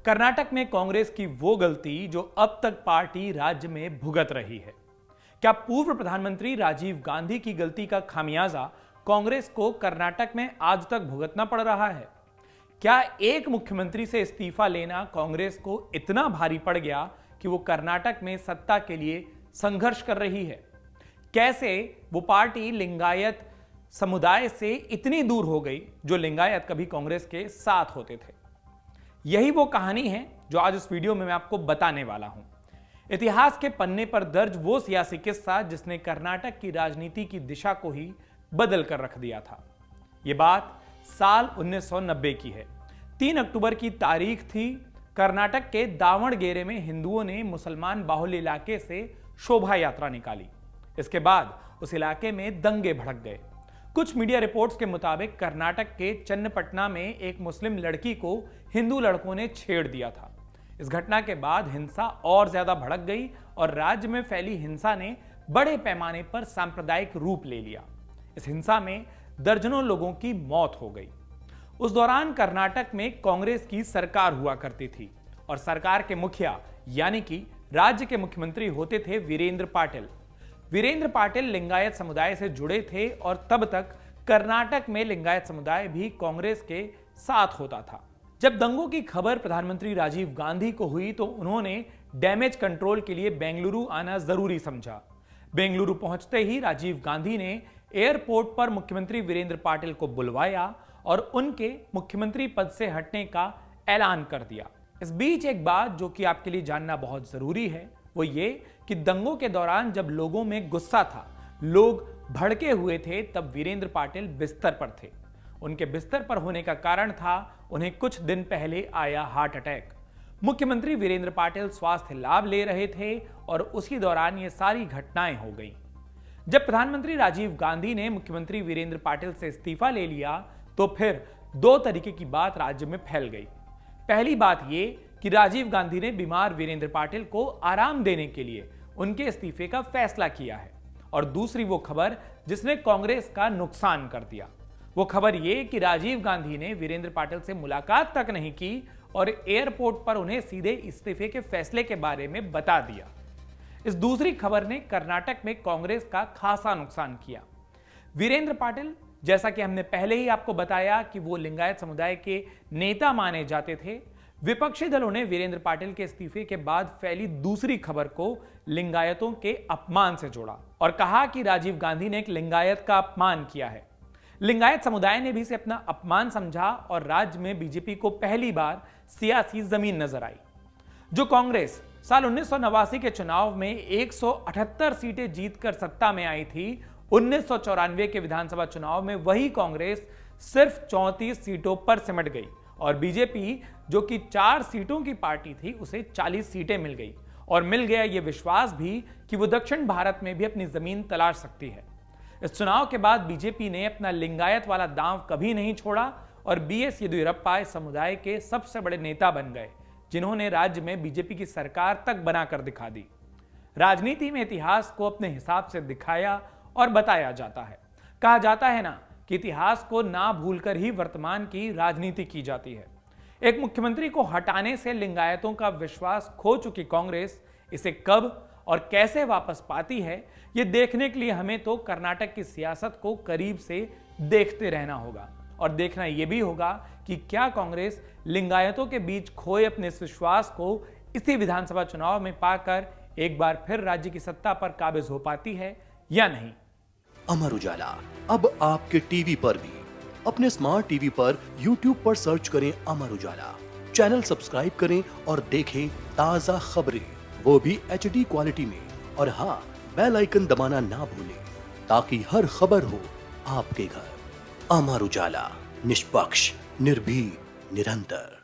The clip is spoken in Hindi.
कर्नाटक में कांग्रेस की वो गलती जो अब तक पार्टी राज्य में भुगत रही है। क्या पूर्व प्रधानमंत्री राजीव गांधी की गलती का खामियाजा कांग्रेस को कर्नाटक में आज तक भुगतना पड़ रहा है? क्या एक मुख्यमंत्री से इस्तीफा लेना कांग्रेस को इतना भारी पड़ गया कि वो कर्नाटक में सत्ता के लिए संघर्ष कर रही है? कैसे वो पार्टी लिंगायत समुदाय से इतनी दूर हो गई जो लिंगायत कभी कांग्रेस के साथ होते थे? यही वो कहानी है जो आज इस वीडियो में मैं आपको बताने वाला हूं। इतिहास के पन्ने पर दर्ज वो सियासी किस्सा जिसने कर्नाटक की राजनीति की दिशा को ही बदल कर रख दिया था। यह बात साल 1990 की है। 3 अक्टूबर की तारीख थी। कर्नाटक के दावणगेरे में हिंदुओं ने मुसलमान बाहुल्य इलाके से शोभा यात्रा निकाली। इसके बाद उस इलाके में दंगे भड़क गए। कुछ मीडिया रिपोर्ट्स के मुताबिक कर्नाटक के चन्नपटना में एक मुस्लिम लड़की को हिंदू लड़कों ने छेड़ दिया था। इस घटना के बाद हिंसा और ज्यादा भड़क गई और राज्य में फैली हिंसा ने बड़े पैमाने पर सांप्रदायिक रूप ले लिया। इस हिंसा में दर्जनों लोगों की मौत हो गई। उस दौरान कर्नाटक में कांग्रेस की सरकार हुआ करती थी और सरकार के मुखिया यानी कि राज्य के मुख्यमंत्री होते थे वीरेंद्र पाटिल। वीरेंद्र पाटिल लिंगायत समुदाय से जुड़े थे और तब तक कर्नाटक में लिंगायत समुदाय भी कांग्रेस के साथ होता था। जब दंगों की खबर प्रधानमंत्री राजीव गांधी को हुई तो उन्होंने डैमेज कंट्रोल के लिए बेंगलुरु आना जरूरी समझा। बेंगलुरु पहुंचते ही राजीव गांधी ने एयरपोर्ट पर मुख्यमंत्री वीरेंद्र पाटिल को बुलवाया और उनके मुख्यमंत्री पद से हटने का ऐलान कर दिया। इस बीच एक बात जो कि आपके लिए जानना बहुत जरूरी है वो ये कि दंगों के दौरान जब लोगों में गुस्सा था, लोग भड़के हुए थे, तब वीरेंद्र पाटिल बिस्तर पर थे। उनके बिस्तर पर होने का कारण था उन्हें कुछ दिन पहले आया हार्ट अटैक। मुख्यमंत्री वीरेंद्र पाटिल स्वास्थ्य लाभ ले रहे थे और उसी दौरान ये सारी घटनाएं हो गई। जब प्रधानमंत्री राजीव गांधी ने मुख्यमंत्री वीरेंद्र पाटिल से इस्तीफा ले लिया तो फिर 2 तरीके की बात राज्य में फैल गई। पहली बात यह कि राजीव गांधी ने बीमार वीरेंद्र पाटिल को आराम देने के लिए उनके इस्तीफे का फैसला किया है, और दूसरी वो खबर जिसने कांग्रेस का नुकसान कर दिया। वो खबर ये कि राजीव गांधी ने वीरेंद्र पाटिल से मुलाकात तक नहीं की और एयरपोर्ट पर उन्हें सीधे इस्तीफे के फैसले के बारे में बता दिया। इस दूसरी खबर ने कर्नाटक में कांग्रेस का खासा नुकसान किया। वीरेंद्र पाटिल, जैसा कि हमने पहले ही आपको बताया कि वो लिंगायत समुदाय के नेता माने जाते थे। विपक्षी दलों ने वीरेंद्र पाटिल के इस्तीफे के बाद फैली दूसरी खबर को लिंगायतों के अपमान से जोड़ा और कहा कि राजीव गांधी ने एक लिंगायत का अपमान किया है। लिंगायत समुदाय ने भी इसे अपना अपमान समझा और राज्य में बीजेपी को पहली बार सियासी जमीन नजर आई। जो कांग्रेस साल 1989 के चुनाव में 178 सीटें जीतकर सत्ता में आई थी, 1994 के विधानसभा चुनाव में वही कांग्रेस सिर्फ 34 सीटों पर सिमट गई और बीजेपी जो कि 4 सीटों की पार्टी थी उसे 40 सीटें मिल गई और मिल गया यह विश्वास भी कि वो दक्षिण भारत में भी अपनी जमीन तलाश सकती है। इस चुनाव के बाद बीजेपी ने अपना लिंगायत वाला दांव कभी नहीं छोड़ा और बीएस येदियुरप्पा इस समुदाय के सबसे बड़े नेता बन गए जिन्होंने राज्य में बीजेपी की सरकार तक बनाकर दिखा दी। राजनीति में इतिहास को अपने हिसाब से दिखाया और बताया जाता है। कहा जाता है ना कि इतिहास को ना भूलकर ही वर्तमान की राजनीति की जाती है। एक मुख्यमंत्री को हटाने से लिंगायतों का विश्वास खो चुकी कांग्रेस इसे कब और कैसे वापस पाती है, यह देखने के लिए हमें तो कर्नाटक की सियासत को करीब से देखते रहना होगा और देखना यह भी होगा कि क्या कांग्रेस लिंगायतों के बीच खोए अपने इस विश्वास को इसी विधानसभा चुनाव में पाकर एक बार फिर राज्य की सत्ता पर काबिज हो पाती है या नहीं। अमर उजाला अब आपके टीवी पर भी। अपने स्मार्ट टीवी पर YouTube पर सर्च करें अमर उजाला, चैनल सब्सक्राइब करें और देखें ताजा खबरें, वो भी HD क्वालिटी में। और हाँ, बेल आइकन दबाना ना भूलें ताकि हर खबर हो आपके घर। अमर उजाला, निष्पक्ष, निर्भीक, निरंतर।